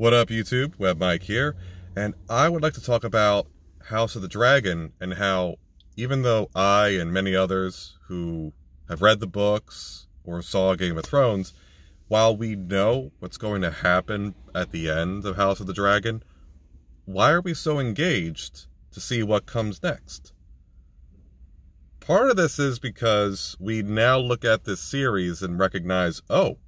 What up, YouTube? Web Mike here, and I would like to talk about House of the Dragon and how, even though I and many others who have read the books or saw Game of Thrones, while we know what's going to happen at the end of House of the Dragon, why are we so engaged to see what comes next? Part of this is because we now look at this series and recognize, oh,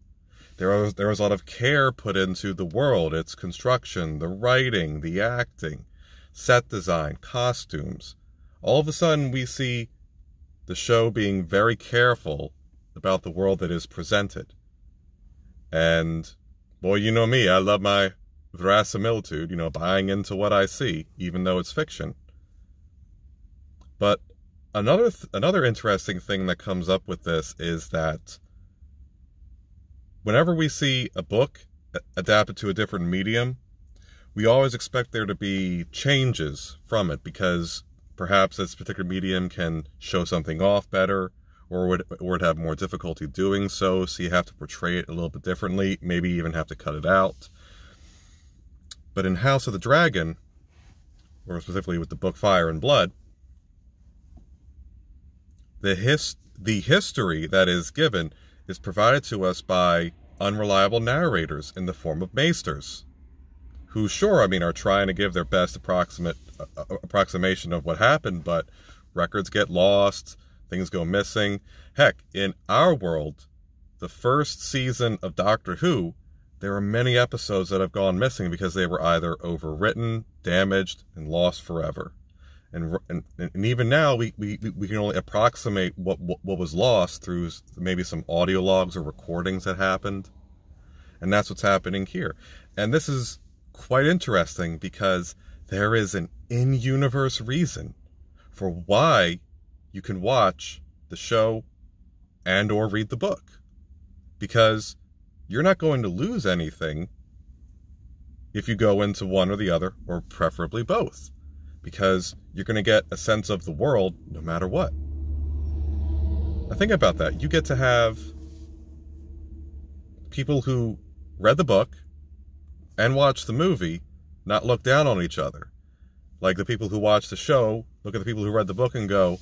there was a lot of care put into the world, its construction, the writing, the acting, set design, costumes. All of a sudden, we see the show being very careful about the world that is presented. And, boy, you know me, I love my verisimilitude, buying into what I see, even though it's fiction. But another interesting thing that comes up with this is that whenever we see a book adapted to a different medium, we always expect there to be changes from it because perhaps this particular medium can show something off better or would have more difficulty doing so you have to portray it a little bit differently, maybe even have to cut it out. But in House of the Dragon, or specifically with the book Fire and Blood, the history that is given is provided to us by unreliable narrators in the form of maesters, who are trying to give their best approximation of what happened, but records get lost, things go missing. Heck, in our world, the first season of Doctor Who, there are many episodes that have gone missing because they were either overwritten, damaged, and lost forever. And even now, we can only approximate what was lost through maybe some audio logs or recordings that happened. And that's what's happening here. And this is quite interesting because there is an in-universe reason for why you can watch the show and or read the book. Because you're not going to lose anything if you go into one or the other, or preferably both. Because you're going to get a sense of the world no matter what. Now think about that. You get to have people who read the book and watched the movie not look down on each other. Like the people who watch the show look at the people who read the book and go,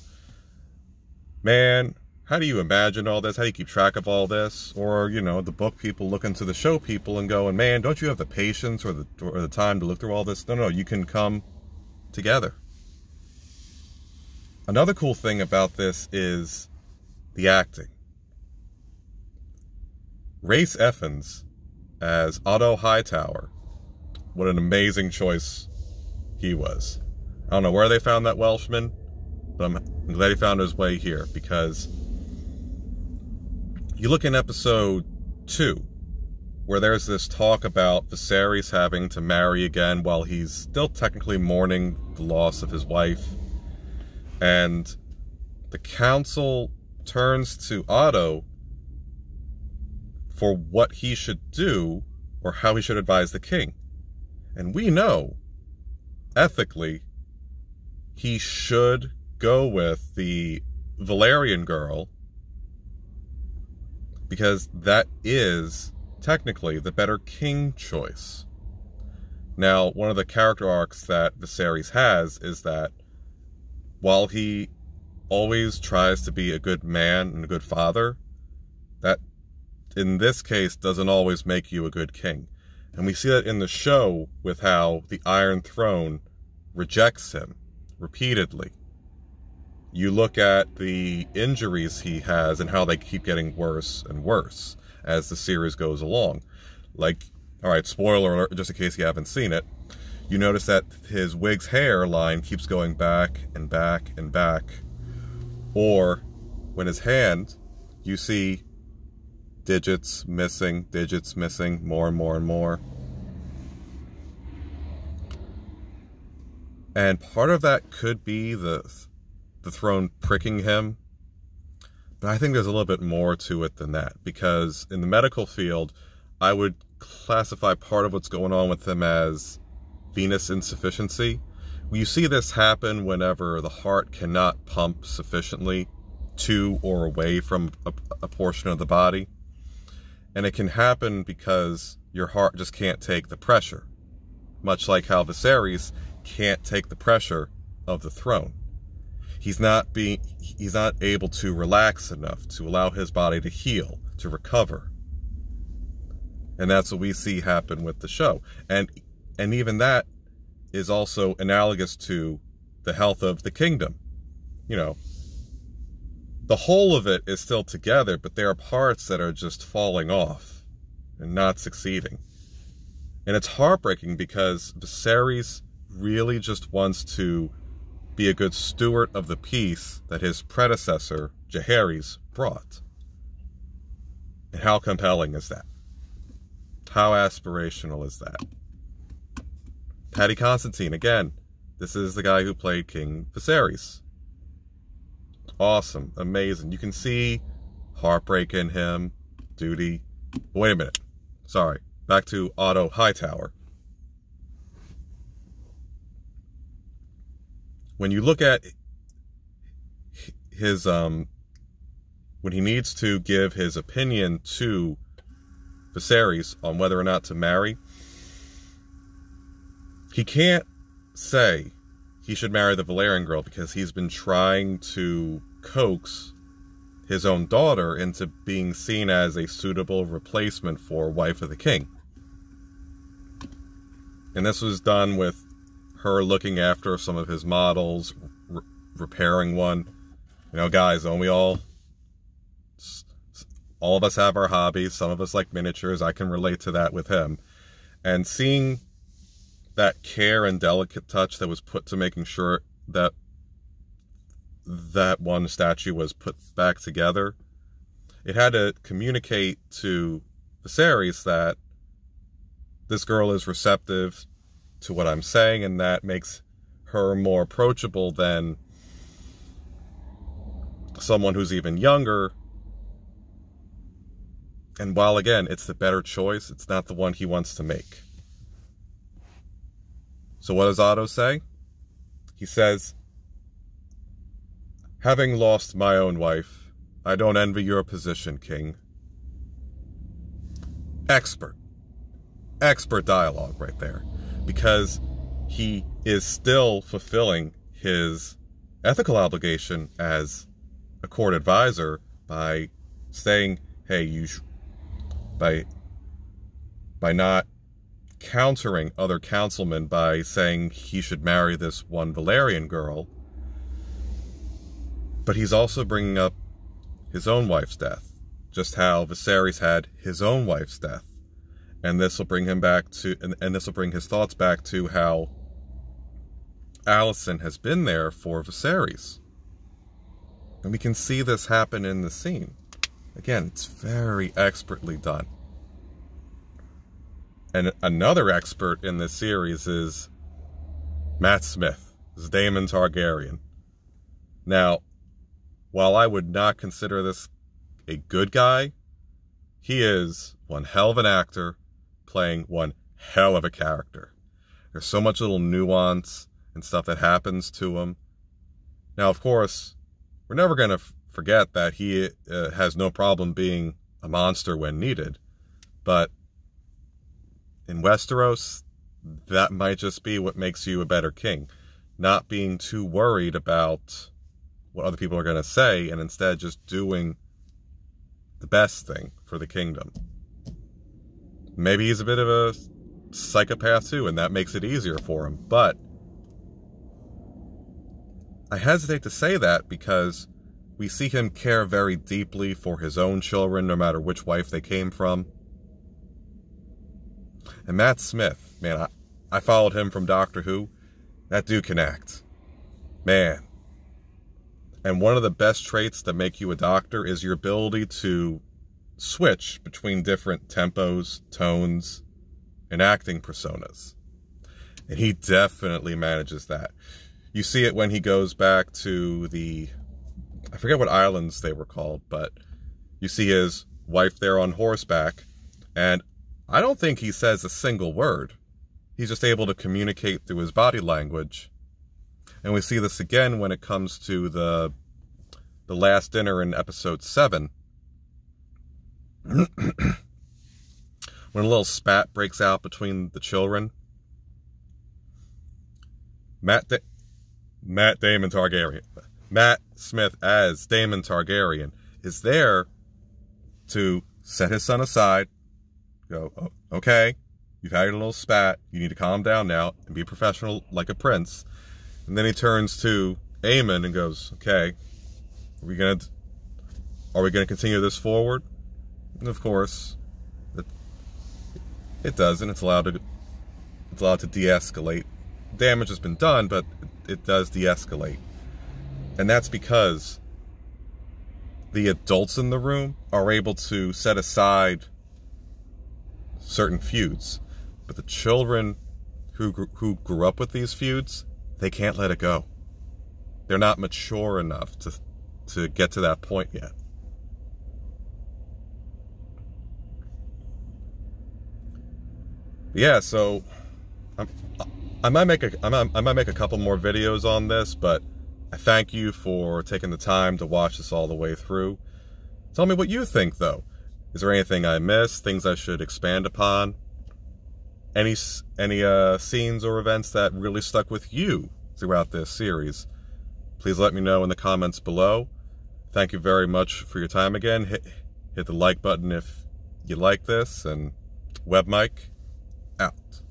man, how do you imagine all this? How do you keep track of all this? Or, the book people look into the show people and go, and man, don't you have the patience or the time to look through all this? No, you can come together. Another cool thing about this is the acting. Rhys Ifans as Otto Hightower. What an amazing choice he was. I don't know where they found that Welshman, but I'm glad he found his way here, because you look in episode 2, where there's this talk about Viserys having to marry again while he's still technically mourning the loss of his wife. And the council turns to Otto for what he should do or how he should advise the king. And we know, ethically, he should go with the Valyrian girl because that is technically the better king choice. Now, one of the character arcs that Viserys has is that while he always tries to be a good man and a good father, that in this case doesn't always make you a good king. And we see that in the show with how the Iron Throne rejects him repeatedly. You look at the injuries he has and how they keep getting worse and worse as the series goes along. Like, alright, spoiler alert, just in case you haven't seen it, you notice that his wig's hairline keeps going back and back and back. Or, when his hand, you see digits missing, more and more and more. And part of that could be the throne pricking him. But I think there's a little bit more to it than that. Because in the medical field, I would classify part of what's going on with him as venous insufficiency. You see this happen whenever the heart cannot pump sufficiently to or away from a portion of the body. And it can happen because your heart just can't take the pressure. Much like how Viserys can't take the pressure of the throne. He's not able to relax enough to allow his body to heal, to recover. And that's what we see happen with the show. And even that is also analogous to the health of the kingdom. You know, the whole of it is still together, but there are parts that are just falling off and not succeeding. And it's heartbreaking because Viserys really just wants to be a good steward of the peace that his predecessor, Jaehaerys, brought. And how compelling is that? How aspirational is that? Paddy Considine, again, this is the guy who played King Viserys. Awesome, amazing. You can see heartbreak in him, duty. Wait a minute. Sorry. Back to Otto Hightower. When you look at his, when he needs to give his opinion to Viserys on whether or not to marry, he can't say he should marry the Valyrian girl because he's been trying to coax his own daughter into being seen as a suitable replacement for wife of the king. And this was done with her looking after some of his models, repairing one. You know, guys, don't we all of us have our hobbies. Some of us like miniatures. I can relate to that with him. And seeing that care and delicate touch that was put to making sure that that one statue was put back together, it had to communicate to Viserys that this girl is receptive to what I'm saying, and that makes her more approachable than someone who's even younger. And while, again, it's the better choice, it's not the one he wants to make. So what does Otto say? He says, "Having lost my own wife, I don't envy your position, King." Expert dialogue right there. Because he is still fulfilling his ethical obligation as a court advisor by saying, hey, by not countering other councilmen by saying he should marry this one Valyrian girl. But he's also bringing up his own wife's death, just how Viserys had his own wife's death. And this will bring him back to, and this will bring his thoughts back to how Alicent has been there for Viserys. And we can see this happen in the scene. Again, it's very expertly done. And another expert in this series is Matt Smith, as Daemon Targaryen. Now, while I would not consider this a good guy, he is one hell of an actor playing one hell of a character. There's so much little nuance and stuff that happens to him. Now, of course, we're never going to forget that he has no problem being a monster when needed. But in Westeros, that might just be what makes you a better king. Not being too worried about what other people are going to say, and instead just doing the best thing for the kingdom. Maybe he's a bit of a psychopath too, and that makes it easier for him. But I hesitate to say that because we see him care very deeply for his own children, no matter which wife they came from. And Matt Smith, man, I followed him from Doctor Who. That dude can act. Man. And one of the best traits that make you a doctor is your ability to switch between different tempos, tones, and acting personas. And he definitely manages that. You see it when he goes back to the, I forget what islands they were called, but you see his wife there on horseback, and I don't think he says a single word. He's just able to communicate through his body language. And we see this again when it comes to the last dinner in episode 7. when a little spat breaks out between the children. Matt Damon Targaryen. Matt Smith as Daemon Targaryen is there to set his son aside, go, oh, okay, you've had a little spat, you need to calm down now and be professional like a prince. And then he turns to Aemon and goes, okay, are we gonna continue this forward? And of course, it doesn't. It's allowed to de-escalate. Damage has been done, but it does de-escalate. And that's because the adults in the room are able to set aside certain feuds. But the children who grew up with these feuds, they can't let it go. They're not mature enough to get to that point yet. Yeah, so I might make a couple more videos on this, but I thank you for taking the time to watch this all the way through. Tell me what you think, though. Is there anything I missed? Things I should expand upon? Any scenes or events that really stuck with you throughout this series? Please let me know in the comments below. Thank you very much for your time again. Hit the like button if you like this, and WebMike out.